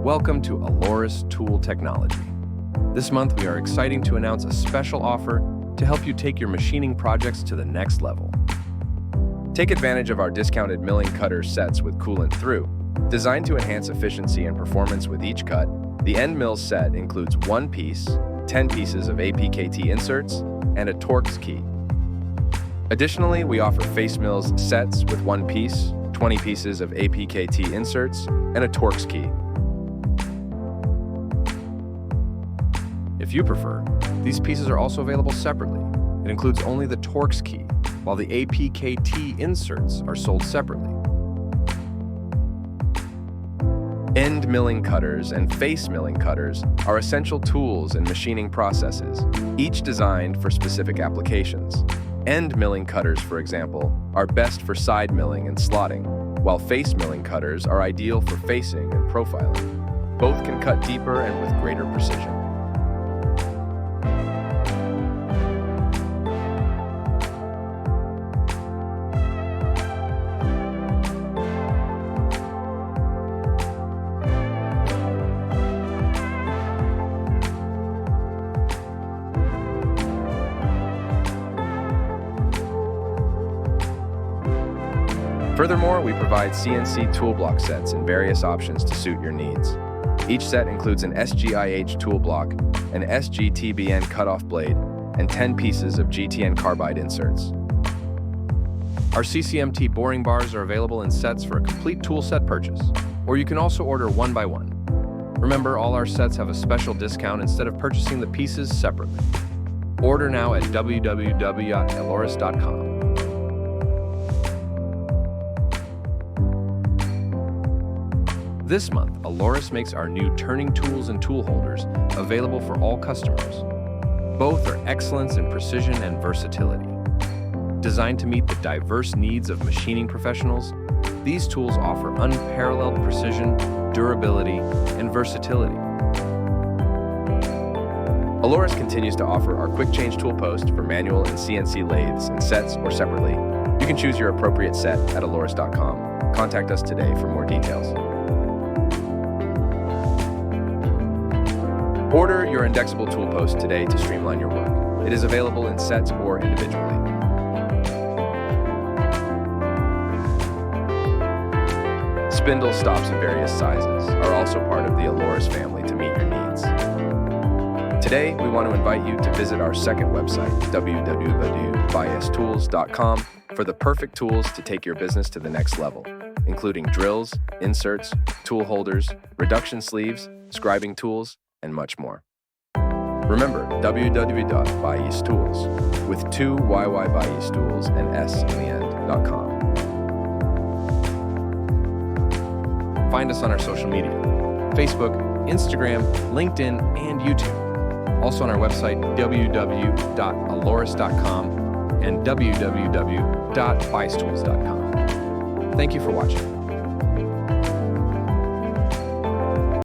Welcome to Aloris Tool Technology. This month, we are excited to announce a special offer to help you take your machining projects to the next level. Take advantage of our discounted milling cutter sets with coolant through. Designed to enhance efficiency and performance with each cut, the end mill set includes 1 piece, 10 pieces of APKT inserts, and a Torx key. Additionally, we offer face mills sets with 1 piece, 20 pieces of APKT inserts, and a Torx key. If you prefer, these pieces are also available separately. It includes only the Torx key, while the APKT inserts are sold separately. End milling cutters and face milling cutters are essential tools in machining processes, each designed for specific applications. End milling cutters, for example, are best for side milling and slotting, while face milling cutters are ideal for facing and profiling. Both can cut deeper and with greater precision. Furthermore, we provide CNC Tool Block sets in various options to suit your needs. Each set includes an SGIH tool block, an SGTBN cutoff blade, and 10 pieces of GTN carbide inserts. Our CCMT Boring Bars are available in sets for a complete tool set purchase, or you can also order one by one. Remember, all our sets have a special discount instead of purchasing the pieces separately. Order now at www.aloris.com. This month, Aloris makes our new turning tools and tool holders available for all customers. Both are excellence in precision and versatility. Designed to meet the diverse needs of machining professionals, these tools offer unparalleled precision, durability, and versatility. Aloris continues to offer our quick change tool post for manual and CNC lathes in sets or separately. You can choose your appropriate set at aloris.com. Contact us today for more details. Order your indexable tool post today to streamline your work. It is available in sets or individually. Spindle stops in various sizes are also part of the Aloris family to meet your needs. Today, we want to invite you to visit our second website, www.biastools.com, for the perfect tools to take your business to the next level, including drills, inserts, tool holders, reduction sleeves, scribing tools, and much more. Remember, www.biastools, with 2 Biastools and S in the end.com. Find us on our social media, Facebook, Instagram, LinkedIn, and YouTube. Also on our website, www.aloris.com and www.biastools.com. Thank you for watching.